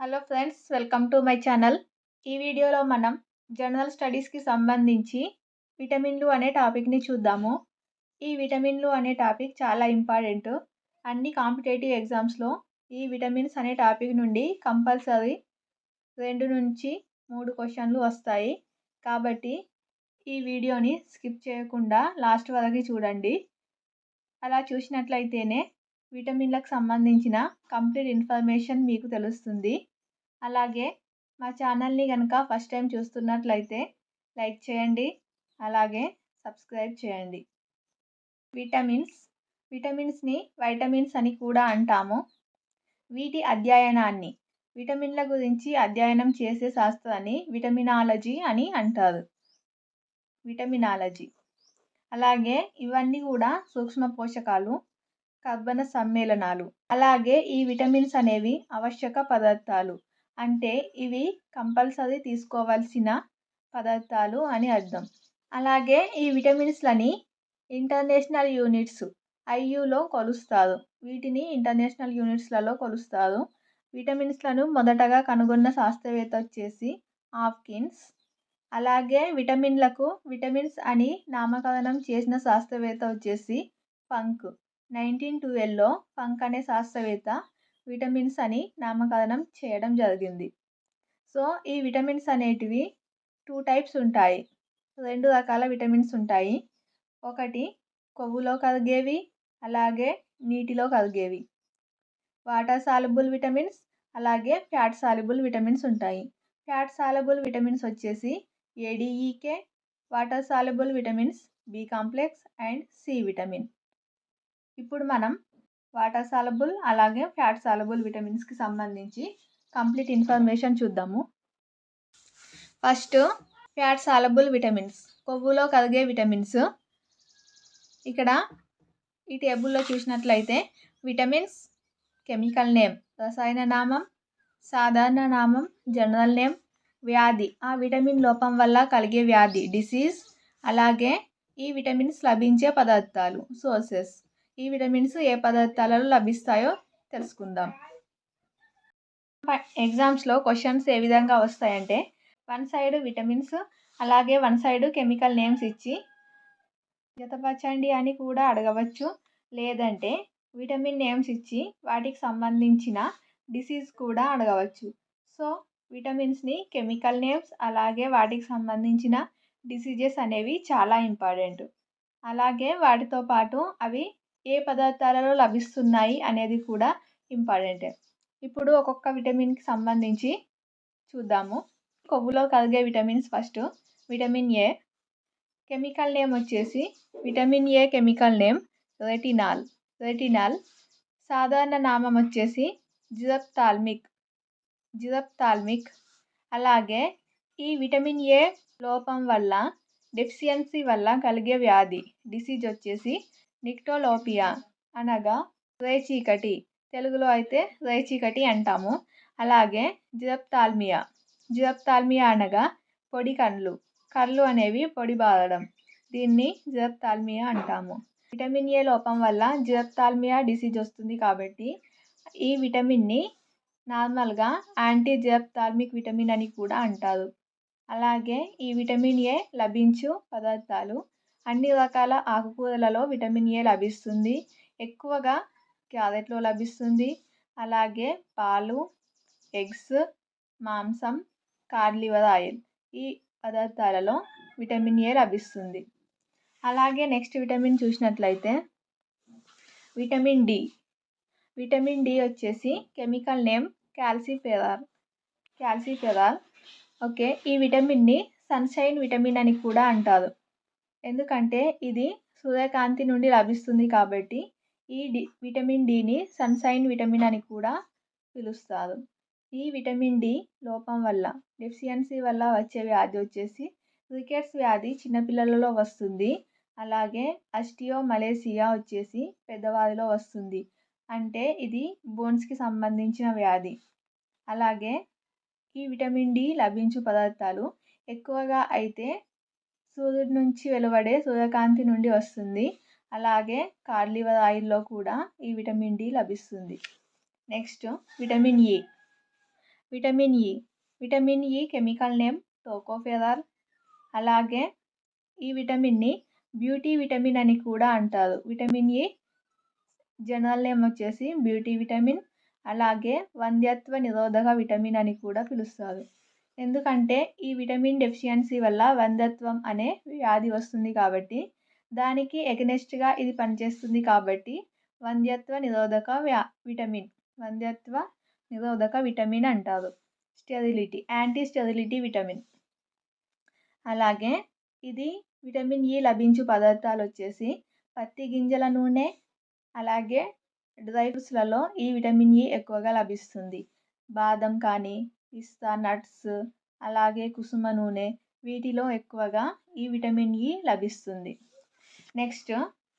Hello friends, welcome to my channel. ఈ వీడియోలో మనం జనరల్ స్టడీస్కి సంబంధించి విటమిన్లు అనే టాపిక్ని చూద్దాము. ఈ విటమిన్లు అనే టాపిక్ చాలా ఇంపార్టెంట్. అన్ని కాంపిటేటివ్ ఎగ్జామ్స్లో ఈ విటమిన్స్ అనే టాపిక్ నుండి కంపల్సరీ 2 నుంచి 3 క్వశ్చన్లు వస్తాయి. కాబట్టి ఈ వీడియోని స్కిప్ చేయకుండా లాస్ట్ వరకు చూడండి. అలా చూసినట్లయితేనే విటమిన్లకు సంబంధించిన కంప్లీట్ ఇన్ఫర్మేషన్ మీకు తెలుస్తుంది. అలాగే మా ఛానల్ని కనుక ఫస్ట్ టైం చూస్తున్నట్లయితే లైక్ చేయండి, అలాగే సబ్స్క్రైబ్ చేయండి. విటమిన్స్ని వైటమిన్స్ అని కూడా అంటాము. వీటి అధ్యయనాన్ని, విటమిన్ల గురించి అధ్యయనం చేసే శాస్త్రాన్ని విటమినాలజీ అని అంటారు. విటమినాలజీ. అలాగే ఇవన్నీ కూడా సూక్ష్మ పోషకాలు, కర్బన సమ్మేళనాలు. అలాగే ఈ విటమిన్స్ అనేవి ఆవశ్యక పదార్థాలు, అంటే ఇవి కంపల్సరీ తీసుకోవాల్సిన పదార్థాలు అని అర్థం. అలాగే ఈ విటమిన్స్లని ఇంటర్నేషనల్ యూనిట్స్ IUలో కొలుస్తారు. వీటిని ఇంటర్నేషనల్ యూనిట్స్లలో కొలుస్తారు. విటమిన్స్లను మొదటగా కనుగొన్న శాస్త్రవేత్త వచ్చేసి హాప్కిన్స్. అలాగే విటమిన్స్ అని నామకరణం చేసిన శాస్త్రవేత్త వచ్చేసి ఫంక్. 1912లో ఫంక్ అనే శాస్త్రవేత్త విటమిన్స్ అని నామకరణం చేయడం జరిగింది. సో ఈ విటమిన్స్ అనేటివి 2 టైప్స్ ఉంటాయి. 2 రకాల విటమిన్స్ ఉంటాయి. ఒకటి కొవ్వులో కరిగేవి, అలాగే నీటిలో కరిగేవి. వాటర్ సాల్యుబుల్ విటమిన్స్, అలాగే ఫ్యాట్ సాల్యుబుల్ విటమిన్స్ ఉంటాయి. ఫ్యాట్ సాల్యుబుల్ విటమిన్స్ వచ్చేసి ADEK, water soluble vitamins B complex and C vitamin. ఇప్పుడు మనం వాటర్ సాల్యుబుల్ అలాగే ఫ్యాట్ సాల్యుబుల్ విటమిన్స్కి సంబంధించి కంప్లీట్ ఇన్ఫర్మేషన్ చూద్దాము. ఫస్ట్ ఫ్యాట్ సాల్యుబుల్ విటమిన్స్, కొవ్వులో కరిగే విటమిన్స్. ఇక్కడ ఈ టేబుల్లో చూసినట్లయితే విటమిన్స్ కెమికల్ నేమ్, రసాయన నామం, సాధారణ నామం, జనరల్ నేమ్, వ్యాధి, ఆ విటమిన్ లోపం వల్ల కలిగే వ్యాధి డిసీజ్, అలాగే ఈ విటమిన్స్ లభించే పదార్థాలు సోర్సెస్. ఈ విటమిన్స్ ఏ పదార్థాలలో లభిస్తాయో తెలుసుకుందాం. ఎగ్జామ్స్లో క్వశ్చన్స్ ఏ విధంగా వస్తాయంటే, వన్ సైడ్ విటమిన్స్ అలాగే వన్ సైడ్ కెమికల్ నేమ్స్ ఇచ్చి జతపరచండి అని కూడా అడగవచ్చు. లేదంటే విటమిన్ నేమ్స్ ఇచ్చి వాటికి సంబంధించిన డిసీజ్ కూడా అడగవచ్చు. సో విటమిన్స్ని కెమికల్ నేమ్స్ అలాగే వాటికి సంబంధించిన డిసీజెస్ అనేవి చాలా ఇంపార్టెంట్. అలాగే వాటితో పాటు అవి ఏ పదార్థాలలో లభిస్తున్నాయి అనేది కూడా ఇంపార్టెంటే. ఇప్పుడు ఒక్కొక్క విటమిన్కి సంబంధించి చూద్దాము. కొవ్వులో కరిగే vitamins first vitamin A. Chemical name వచ్చేసి vitamin A chemical name retinol. సాధారణ నామం వచ్చేసి జిరప్థాల్మిక్. అలాగే ఈ విటమిన్ A లోపం వల్ల, డెఫిషియన్సీ వల్ల కలిగే వ్యాధి డిసీజ్ వచ్చేసి నిక్టోలోపియా, అనగా రేచీకటి. తెలుగులో అయితే రేచీకటి అంటాము. అలాగే జిరప్థాల్మియా అనగా పొడి కళ్ళు అనేవి పొడి బారడం, దీన్ని జిరప్థాల్మియా అంటాము. విటమిన్ A లోపం వల్ల జిరప్థాల్మియా డిసీజ్ వస్తుంది కాబట్టి ఈ విటమిన్ని నార్మల్గా యాంటీ జిరప్థాల్మిక్ విటమిన్ అని కూడా అంటారు. అలాగే ఈ విటమిన్ A లభించు పదార్థాలు, అన్ని రకాల ఆకుకూరలలో విటమిన్ A లభిస్తుంది. ఎక్కువగా క్యారెట్లో లభిస్తుంది. అలాగే పాలు, ఎగ్స్, మాంసం, కాడ్ లివర్ ఆయిల్, ఈ పదార్థాలలో విటమిన్ A లభిస్తుంది. అలాగే నెక్స్ట్ విటమిన్ చూసినట్లయితే విటమిన్ D వచ్చేసి కెమికల్ నేమ్ క్యాల్సిఫెరాల్. ఓకే, ఈ విటమిన్ని సన్షైన్ విటమిన్ అని కూడా అంటారు. ఎందుకంటే ఇది సూర్యకాంతి నుండి లభిస్తుంది కాబట్టి ఈ విటమిన్ Dని సన్షైన్ విటమిన్ అని కూడా పిలుస్తారు. ఈ విటమిన్ D లోపం వల్ల, డెఫిషియన్సీ వల్ల వచ్చే వ్యాధి వచ్చేసి రికెట్స్ వ్యాధి చిన్నపిల్లలలో వస్తుంది. అలాగే ఆస్టియోమలేసియా వచ్చేసి పెద్దవారిలో వస్తుంది. అంటే ఇది బోన్స్కి సంబంధించిన వ్యాధి. అలాగే ఈ విటమిన్ D లభించు పదార్థాలు ఎక్కువగా అయితే సూర్యుడి నుంచి వెలువడే సూర్యకాంతి నుండి వస్తుంది. అలాగే కాడ్ లివర్ ఆయిల్లో కూడా ఈ విటమిన్ D లభిస్తుంది. Next vitamin E. Vitamin E. Vitamin E chemical name tocopherol. అలాగే ఈ విటమిన్ని బ్యూటీ విటమిన్ అని కూడా అంటారు. విటమిన్ ఇ జనరల్ నేమ్ వచ్చేసి బ్యూటీ విటమిన్. అలాగే వంధ్యత్వ నిరోధక విటమిన్ అని కూడా పిలుస్తారు. ఎందుకంటే ఈ విటమిన్ డెఫిషియన్సీ వల్ల వంధ్యత్వం అనే వ్యాధి వస్తుంది కాబట్టి దానికి ఎగనెస్ట్గా ఇది పనిచేస్తుంది కాబట్టి వంధ్యత్వ నిరోధక విటమిన్ అంటారు. Sterility, anti sterility vitamin. అలాగే ఇది విటమిన్ ఇ లభించు పదార్థాలు వచ్చేసి పత్తి గింజల నూనె, అలాగే డ్రై ఫ్రూట్స్లలో ఈ విటమిన్ ఇ ఎక్కువగా లభిస్తుంది. బాదం కానీ, పిస్తా నట్స్, అలాగే కుసుమ నూనె, వీటిలో ఎక్కువగా ఈ విటమిన్ ఇ లభిస్తుంది.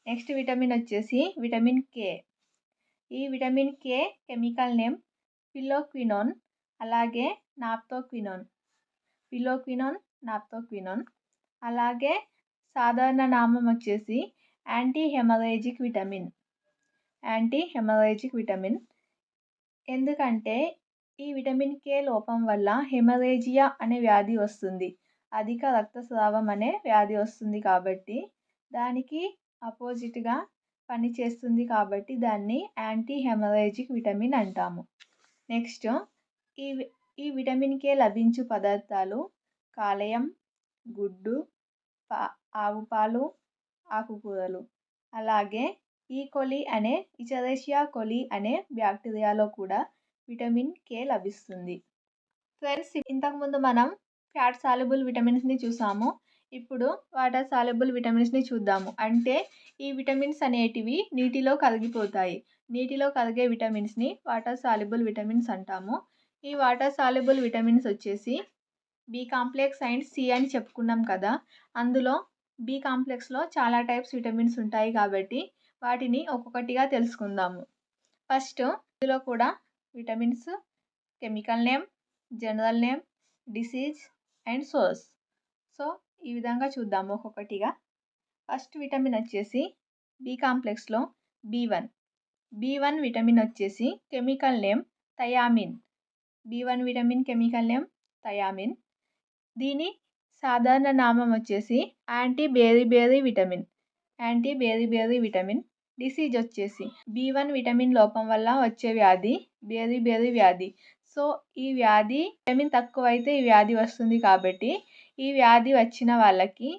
నెక్స్ట్ విటమిన్ వచ్చేసి విటమిన్ కే. ఈ విటమిన్ కే కెమికల్ నేమ్ పిలోక్వినోన్, అలాగే నాప్తోక్వినోన్. అలాగే సాధారణ నామం వచ్చేసి యాంటీ హెమరేజిక్ విటమిన్. ఎందుకంటే ఈ విటమిన్ కే లోపం వల్ల హెమరేజియా అనే వ్యాధి వస్తుంది, అధిక రక్తస్రావం అనే వ్యాధి వస్తుంది కాబట్టి దానికి అపోజిట్గా పనిచేస్తుంది కాబట్టి దాన్ని యాంటీ హెమరేజిక్ విటమిన్ అంటాము. నెక్స్ట్ ఈ విటమిన్ కే లభించు పదార్థాలు కాలేయం, గుడ్డు, ఆవు పాలు, ఆకుకూరలు. అలాగే ఇచరేషియా కోలి అనే బ్యాక్టీరియాలో కూడా విటమిన్ కే లభిస్తుంది. ఫ్రెండ్స్, ఇంతకుముందు మనం ఫ్యాట్ సాల్యుబుల్ విటమిన్స్ని చూసాము. ఇప్పుడు వాటర్ సాల్యుబుల్ విటమిన్స్ని చూద్దాము. అంటే ఈ విటమిన్స్ అనేటివి నీటిలో కరిగిపోతాయి. నీటిలో కరిగే విటమిన్స్ని వాటర్ సాల్యుబుల్ విటమిన్స్ అంటాము. ఈ వాటర్ సాల్యుబుల్ విటమిన్స్ వచ్చేసి బి కాంప్లెక్స్ అండ్ సి అని చెప్పుకున్నాం కదా. అందులో బి కాంప్లెక్స్లో చాలా టైప్స్ విటమిన్స్ ఉంటాయి కాబట్టి వాటిని ఒక్కొక్కటిగా తెలుసుకుందాము. ఫస్ట్ ఇందులో కూడా vitamins chemical name, general name, disease and source. So ఈ విధంగా చూద్దాము ఒక్కొక్కటిగా. ఫస్ట్ విటమిన్ వచ్చేసి బి కాంప్లెక్స్లో B1 విటమిన్ వచ్చేసి chemical name thiamine. B1 vitamin chemical name thiamine. దీని సాధారణ నామం వచ్చేసి యాంటీ బేరిబేరీ విటమిన్. డిసీజ్ వచ్చేసి B1 విటమిన్ లోపం వల్ల వచ్చే వ్యాధి బేరిబేరీ వ్యాధి. సో ఈ వ్యాధి విటమిన్ తక్కువైతే ఈ వ్యాధి వస్తుంది కాబట్టి ఈ వ్యాధి వచ్చిన వాళ్ళకి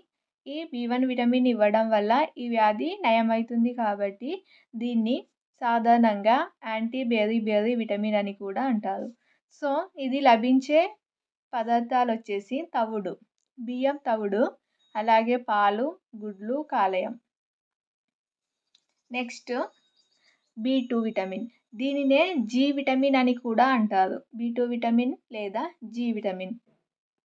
ఈ B1 విటమిన్ ఇవ్వడం వల్ల ఈ వ్యాధి నయమవుతుంది కాబట్టి దీన్ని సాధారణంగా యాంటీ బేరిబేరీ విటమిన్ అని కూడా అంటారు. సో ఇది లభించే పదార్థాలు వచ్చేసి బియ్యం తవుడు, అలాగే పాలు, గుడ్లు, కాలేయం. Next B2 vitamin. దీనినే జి విటమిన్ అని కూడా అంటారు. B2 విటమిన్ లేదా జి విటమిన్.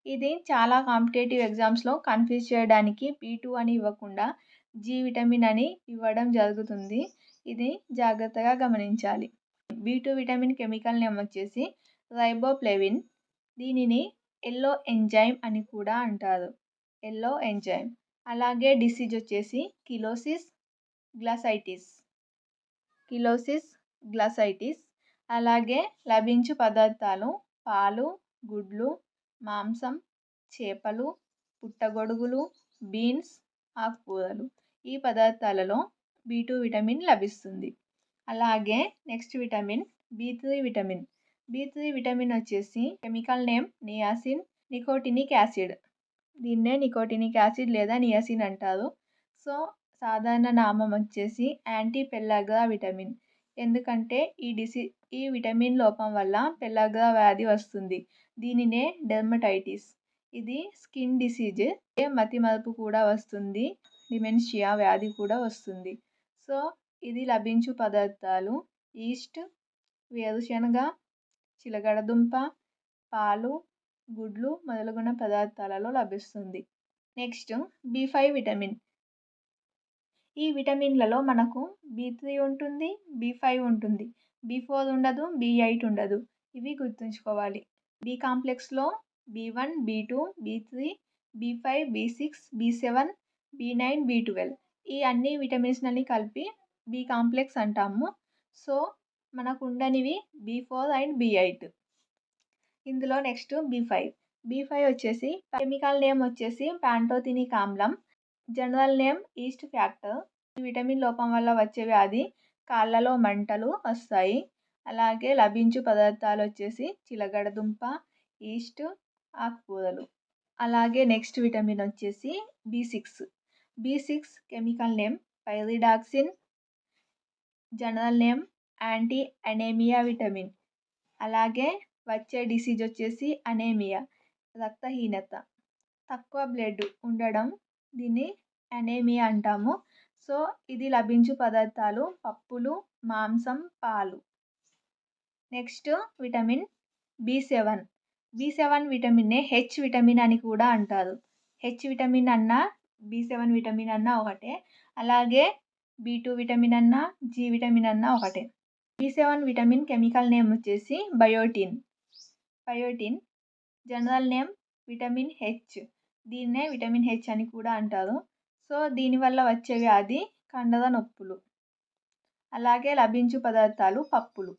ఇది చాలా కాంపిటేటివ్ ఎగ్జామ్స్లో కన్ఫ్యూజ్ చేయడానికి B2 అని ఇవ్వకుండా జి విటమిన్ అని ఇవ్వడం జరుగుతుంది. ఇది జాగ్రత్తగా గమనించాలి. B2 విటమిన్ కెమికల్ నేమ్ వచ్చేసి రైబోఫ్లేవిన్. దీనిని ఎల్లో ఎంజైమ్ అని కూడా అంటారు. అలాగే డిసీజ్ వచ్చేసి కిలోసిస్ గ్లసైటిస్. అలాగే లభించు పదార్థాలు పాలు, గుడ్లు, మాంసం, చేపలు, పుట్టగొడుగులు, బీన్స్, ఆకుకూరలు. ఈ పదార్థాలలో B2 విటమిన్ లభిస్తుంది. అలాగే నెక్స్ట్ విటమిన్ B3 విటమిన్ వచ్చేసి కెమికల్ నేమ్ నికోటినిక్ యాసిడ్. దీన్నే నికోటినిక్ యాసిడ్ లేదా నియాసిన్ అంటారు. సో సాధారణ నామం వచ్చేసి యాంటీ పెల్లాగ్రా విటమిన్. ఎందుకంటే ఈ విటమిన్ లోపం వల్ల పెల్లాగ్రా వ్యాధి వస్తుంది. దీనినే డెర్మటైటిస్. ఇది స్కిన్ డిసీజ్. మతిమరుపు కూడా వస్తుంది, డిమెన్షియా వ్యాధి కూడా వస్తుంది. సో ఇది లభించు పదార్థాలు ఈస్ట్, వేరుశనగ, చిలగడదుంప, పాలు, గుడ్లు మొదలగున పదార్థాలలో లభిస్తుంది. Next B5 vitamin. ఈ విటమిన్లలో మనకు B3 ఉంటుంది, B5 ఉంటుంది, B4 ఉండదు, B8 ఉండదు. ఇవి గుర్తుంచుకోవాలి. బి కాంప్లెక్స్లో B1, B2, B3, B5, B6, B7, B9, B12 ఈ అన్ని విటమిన్స్ని కలిపి బి కాంప్లెక్స్ అంటాము. సో మనకు ఉండనివి B4 అండ్ B8. ఇందులో నెక్స్ట్ బి5 వచ్చేసి కెమికల్ నేమ్ వచ్చేసి ప్యాంటోథెనిక్ ఆమ్లం, జనరల్ నేమ్ ఈస్ట్ ఫ్యాక్టర్. ఈ విటమిన్ లోపం వల్ల వచ్చే వ్యాధి కాళ్ళలో మంటలు వస్తాయి. అలాగే లభించు పదార్థాలు వచ్చేసి చిలగడదుంప, ఈస్ట్, ఆకుకూరలు. అలాగే నెక్స్ట్ విటమిన్ వచ్చేసి బి6 chemical name pyridoxine, general name anti anaemia vitamin. అలాగే వచ్చే డిసీజ్ వచ్చేసి అనేమియా, రక్తహీనత, తక్కువ బ్లడ్ ఉండడం, దీన్ని అనేమియా అంటాము. సో ఇది లభించు పదార్థాలు పప్పులు, మాంసం, పాలు. నెక్స్ట్ విటమిన్ బి7 విటమిన్నే హెచ్ విటమిన్ అని కూడా అంటారు. హెచ్ విటమిన్ అన్న బి7 విటమిన్ అన్న ఒకటే. అలాగే బి2 విటమిన్ అన్న జి విటమిన్ అన్న ఒకటే. బి7 విటమిన్ కెమికల్ నేమ్ వచ్చేసి biotin, general name vitamin H, దీన్నే విటమిన్ హెచ్ అని కూడా అంటారు. సో దీనివల్ల వచ్చే వ్యాధి కండర నొప్పులు. అలాగే లభించు పదార్థాలు పప్పులు.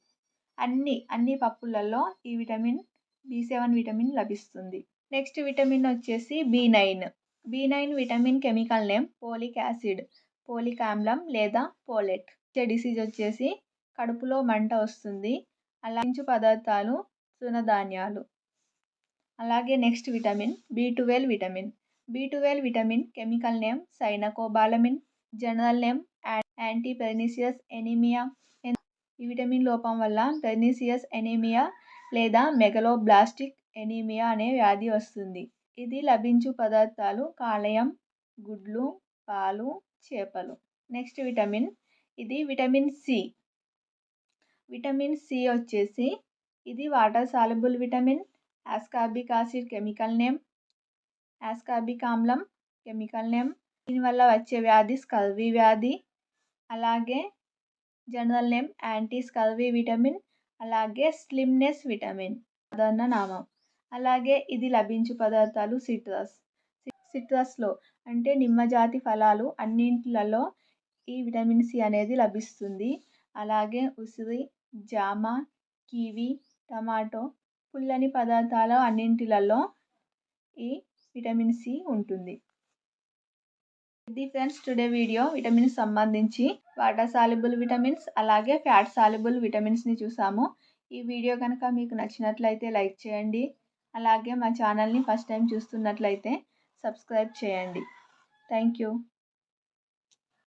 అన్ని పప్పులలో ఈ బి7 విటమిన్ లభిస్తుంది. నెక్స్ట్ విటమిన్ వచ్చేసి బి9 vitamin chemical name folic acid, folic ఆమ్లం లేదా పోలెట్. డిసీజ్ వచ్చేసి కడుపులో మంట వస్తుంది. లభించు పదార్థాలు తృణధాన్యాలు. అలాగే నెక్స్ట్ విటమిన్ బి12 vitamin chemical name cyanocobalamin, general name anti pernicious anaemia. ఈ విటమిన్ లోపం వల్ల పెర్నిసియస్ ఎనీమియా లేదా మెగలోబ్లాస్టిక్ ఎనీమియా అనే వ్యాధి వస్తుంది. ఇది లభించు పదార్థాలు కాలేయం, గుడ్లు, పాలు, చేపలు. నెక్స్ట్ ఇది విటమిన్ సి వచ్చేసి ఇది water soluble vitamin, ascorbic acid chemical name, ascorbic ఆమ్లం కెమికల్ నేమ్. దీనివల్ల వచ్చే వ్యాధి స్కర్వీ వ్యాధి. అలాగే general name anti scurvy vitamin, అలాగే స్లిమ్నెస్ విటమిన్ సాధారణ నామం. అలాగే ఇది లభించు పదార్థాలు సిట్రస్లో అంటే నిమ్మజాతి ఫలాలు అన్నింటిలలో ఈ విటమిన్ సి అనేది లభిస్తుంది. అలాగే ఉసిరి, జామ, కివి, టమాటో, పుల్లని పదార్థాలు అన్నింటిలలో ఈ విటమిన్ సి ఉంటుంది. ఇది ఫ్రెండ్స్ టుడే వీడియో విటమిన్స్ సంబంధించి వాటర్ సాల్యుబుల్ విటమిన్స్ అలాగే ఫ్యాట్ సాల్యుబుల్ విటమిన్స్ని చూసాము. ఈ వీడియో కనుక మీకు నచ్చినట్లయితే లైక్ చేయండి. అలాగే మా ఛానల్ని ఫస్ట్ టైం చూస్తున్నట్లయితే సబ్స్క్రైబ్ చేయండి. Thank you.